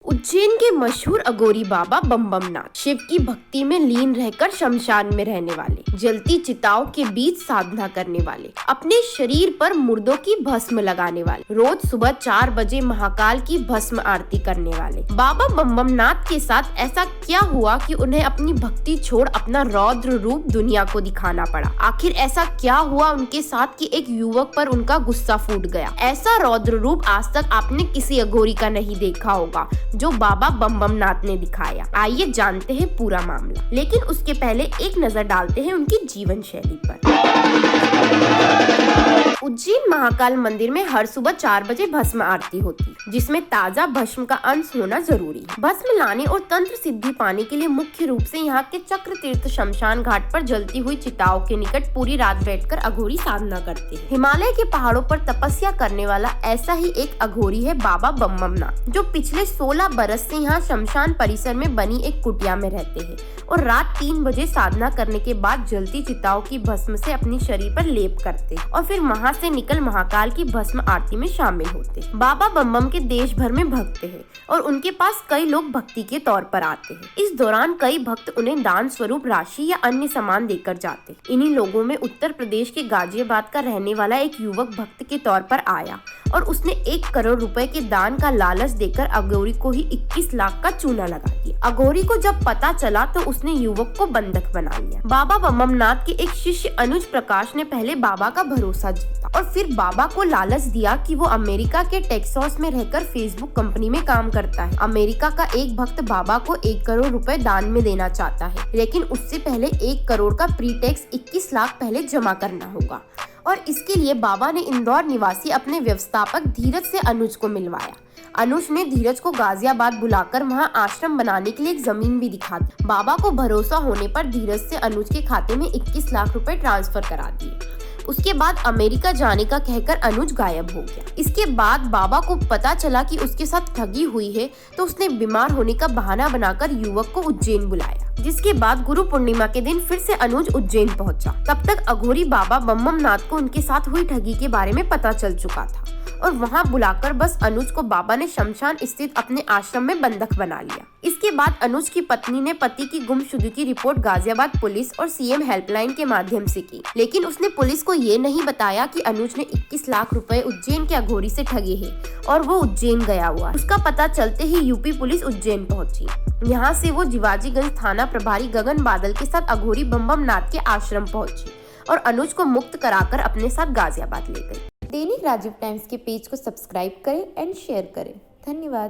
उज्जैन के मशहूर अघोरी बाबा बम बम नाथ शिव की भक्ति में लीन रहकर शमशान में रहने वाले, जलती चिताओं के बीच साधना करने वाले, अपने शरीर पर मुर्दों की भस्म लगाने वाले, रोज सुबह 4 बजे महाकाल की भस्म आरती करने वाले बाबा बम बम नाथ के साथ ऐसा क्या हुआ कि उन्हें अपनी भक्ति छोड़ अपना रौद्र रूप दुनिया को दिखाना पड़ा। आखिर ऐसा क्या हुआ उनके साथ कि एक युवक पर उनका गुस्सा फूट गया। ऐसा रौद्र रूप आज तक आपने किसी अघोरी का नहीं देखा होगा जो बाबा बम बम नाथ ने दिखाया। आइए जानते हैं पूरा मामला, लेकिन उसके पहले एक नजर डालते हैं उनकी जीवन शैली पर। उज्जैन महाकाल मंदिर में हर सुबह 4 बजे भस्म आरती होती, जिसमें ताजा भस्म का अंश होना जरूरी है। भस्म लाने और तंत्र सिद्धि पाने के लिए मुख्य रूप से यहाँ के चक्र तीर्थ शमशान घाट पर जलती हुई चिताओं के निकट पूरी रात बैठकर अघोरी साधना करते हैं। हिमालय के पहाड़ों पर तपस्या करने वाला ऐसा ही एक अघोरी है बाबा बम बम नाथ, जो पिछले 16 बरस से यहाँ शमशान परिसर में बनी एक कुटिया में रहते हैं और रात 3 बजे साधना करने के बाद जलती चिताओं की भस्म से अपनी शरीर पर लेप करते और फिर वहाँ से निकल महाकाल की भस्म आरती में शामिल होते। बाबा बम बम के देश भर में भक्त हैं और उनके पास कई लोग भक्ति के तौर पर आते हैं। इस दौरान कई भक्त उन्हें दान स्वरूप राशि या अन्य सामान देकर जाते। इन्हीं लोगों में उत्तर प्रदेश के गाजियाबाद का रहने वाला एक युवक भक्त के तौर पर आया और उसने 1 करोड़ रुपए के दान का लालच देकर अघोरी को ही 21 लाख का चूना लगा दिया। अघोरी को जब पता चला तो उसने युवक को बंधक बना लिया। बाबा बम बम नाथ के एक शिष्य अनुज प्रकाश ने पहले बाबा का भरोसा जीता और फिर बाबा को लालच दिया कि वो अमेरिका के टेक्सास में रहकर फेसबुक कंपनी में काम करता है। अमेरिका का एक भक्त बाबा को 1 करोड़ रुपए दान में देना चाहता है, लेकिन उससे पहले 1 करोड़ का प्री टैक्स 21 लाख पहले जमा करना होगा और इसके लिए बाबा ने इंदौर निवासी अपने व्यवस्थापक धीरज से अनुज को मिलवाया। अनुज ने धीरज को गाजियाबाद बुलाकर वहां आश्रम बनाने के लिए एक जमीन भी दिखा दी। बाबा को भरोसा होने पर धीरज से अनुज के खाते में 21 लाख रुपए ट्रांसफर करा दिए। उसके बाद अमेरिका जाने का कहकर अनुज गायब हो गया। इसके बाद बाबा को पता चला कि उसके साथ ठगी हुई है, तो उसने बीमार होने का बहाना बनाकर युवक को उज्जैन बुलाया, जिसके बाद गुरु पूर्णिमा के दिन फिर से अनुज उज्जैन पहुंचा। तब तक अघोरी बाबा बम बम नाथ को उनके साथ हुई ठगी के बारे में पता चल चुका था और वहां बुलाकर बस अनुज को बाबा ने शमशान स्थित अपने आश्रम में बंधक बना लिया। इसके बाद अनुज की पत्नी ने पति की गुमशुदगी की रिपोर्ट गाजियाबाद पुलिस और सीएम हेल्पलाइन के माध्यम से की, लेकिन उसने पुलिस को ये नहीं बताया कि अनुज ने 21 लाख रुपए उज्जैन के अघोरी से ठगे हैं और वो उज्जैन गया हुआ। उसका पता चलते ही यूपी पुलिस उज्जैन पहुंची। यहाँ से वो जिवाजीगंज थाना प्रभारी गगन बादल के साथ अघोरी बम बम नाथ के आश्रम पहुंची और अनुज को मुक्त कराकर अपने साथ गाजियाबाद ले गई। दैनिक राजीव टाइम्स के पेज को सब्सक्राइब करें एंड शेयर करें। धन्यवाद।